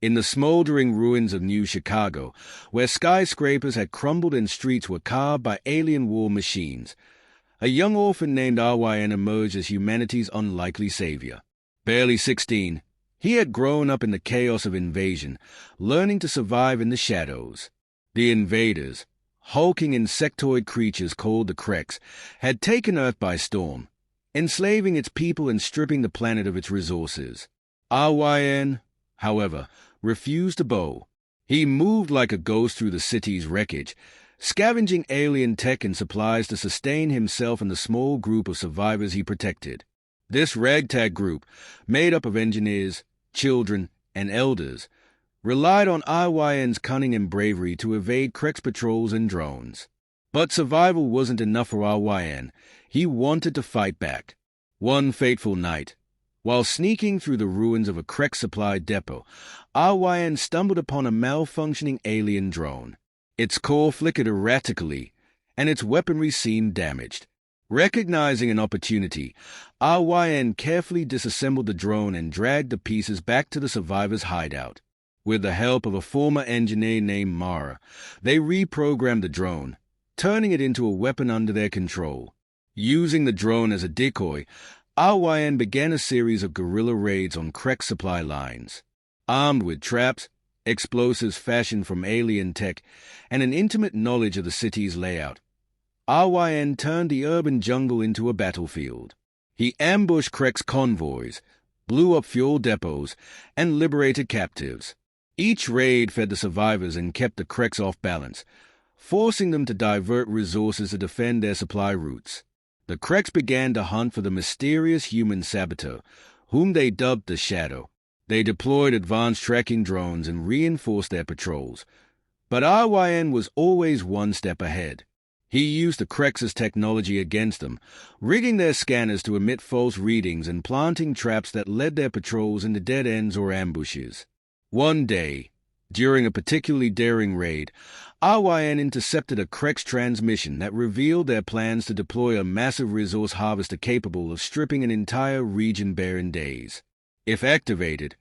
In the smoldering ruins of New Chicago, where skyscrapers had crumbled and streets were carved by alien war machines, a young orphan named Ryn emerged as humanity's unlikely savior. Barely 16, he had grown up in the chaos of invasion, learning to survive in the shadows. The invaders, hulking insectoid creatures called the Kreks, had taken Earth by storm, enslaving its people and stripping the planet of its resources. Ryn, however, refused to bow. He moved like a ghost through the city's wreckage, scavenging alien tech and supplies to sustain himself and the small group of survivors he protected. This ragtag group, made up of engineers, children, and elders, relied on Ryn's cunning and bravery to evade Kreks patrols and drones. But survival wasn't enough for Ryn. He wanted to fight back. One fateful night, while sneaking through the ruins of a Krek supply depot, Ryn stumbled upon a malfunctioning alien drone. Its core flickered erratically, and its weaponry seemed damaged. Recognizing an opportunity, Ryn carefully disassembled the drone and dragged the pieces back to the survivors' hideout. With the help of a former engineer named Mara, they reprogrammed the drone, turning it into a weapon under their control. Using the drone as a decoy, Ryn began a series of guerrilla raids on Krek supply lines. Armed with traps, explosives fashioned from alien tech, and an intimate knowledge of the city's layout, Ryn turned the urban jungle into a battlefield. He ambushed Krek's convoys, blew up fuel depots, and liberated captives. Each raid fed the survivors and kept the Kreks off balance, forcing them to divert resources to defend their supply routes. The Kreks began to hunt for the mysterious human saboteur, whom they dubbed the Shadow. They deployed advanced tracking drones and reinforced their patrols. But Ryn was always one step ahead. He used the Kreks' technology against them, rigging their scanners to emit false readings and planting traps that led their patrols into dead ends or ambushes. One day, during a particularly daring raid, Ryn intercepted a Kreks transmission that revealed their plans to deploy a massive resource harvester capable of stripping an entire region bare in days. If activated,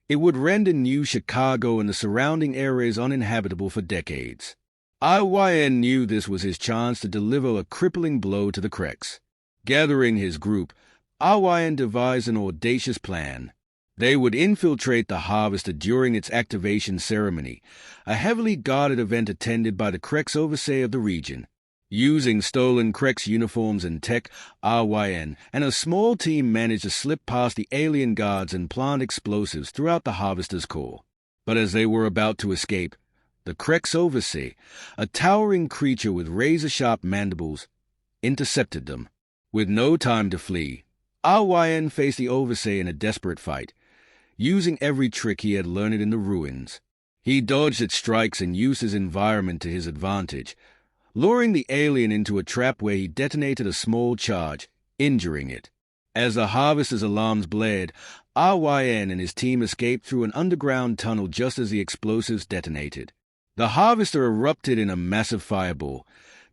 it would render New Chicago and the surrounding areas uninhabitable for decades. Ryn knew this was his chance to deliver a crippling blow to the Kreks. Gathering his group, Ryn devised an audacious plan. They would infiltrate the harvester during its activation ceremony, a heavily guarded event attended by the Kreks overseer of the region. Using stolen Kreks uniforms and tech, Ryn and a small team managed to slip past the alien guards and plant explosives throughout the harvester's core. But as they were about to escape, the Kreks overseer, a towering creature with razor-sharp mandibles, intercepted them. With no time to flee, Ryn faced the overseer in a desperate fight, using every trick he had learned in the ruins. He dodged its strikes and used his environment to his advantage, luring the alien into a trap where he detonated a small charge, injuring it. As the harvester's alarms blared, Ryn and his team escaped through an underground tunnel just as the explosives detonated. The harvester erupted in a massive fireball,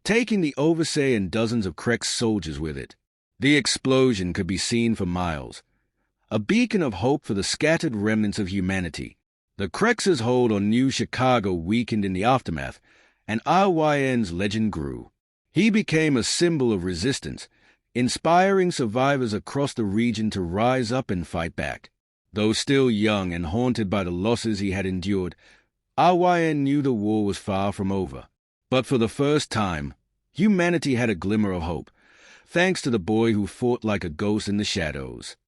taking the overseer and dozens of Krek's soldiers with it. The explosion could be seen for miles, a beacon of hope for the scattered remnants of humanity. The Kreks' hold on New Chicago weakened in the aftermath, and Ryn's legend grew. He became a symbol of resistance, inspiring survivors across the region to rise up and fight back. Though still young and haunted by the losses he had endured, Ryn knew the war was far from over. But for the first time, humanity had a glimmer of hope, thanks to the boy who fought like a ghost in the shadows.